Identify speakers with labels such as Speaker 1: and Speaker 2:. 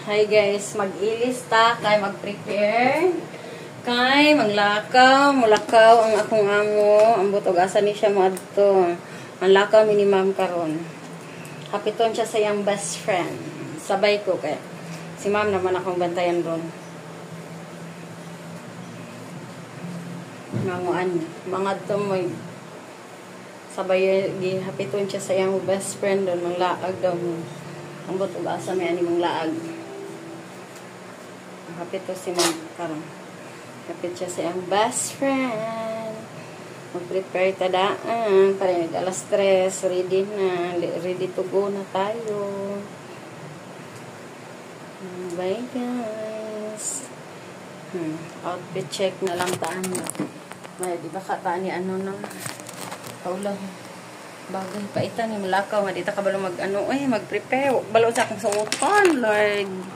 Speaker 1: Hi guys, mag-ilista kay mag-prepare kay manglakaw, mulakaw ang akong amo, ang butog asa ni siya mo adto. Ang lakaw ni ma'am karon. Kapiton siya sa iyang best friend. Sabay ko kay si ma'am naman akong bantayan ron. Manguan, mga to mo sabay gihapiton siya sa iyang best friend doon manglaag daw mo. Ang butog asa may ani manglaag. Kapit to si ma'am karon. Kapit siya sa iyang best friend. Mag-prepare tadaan para alas 3 ready na, ready to go na tayo. Bye guys. Outfit check na lang taan mo. May di ba kataan ni ano na kaulang bagay pa ita ni malakaw nga dita ka balo mag ano mag-prepare balo sa akong suotan Lord.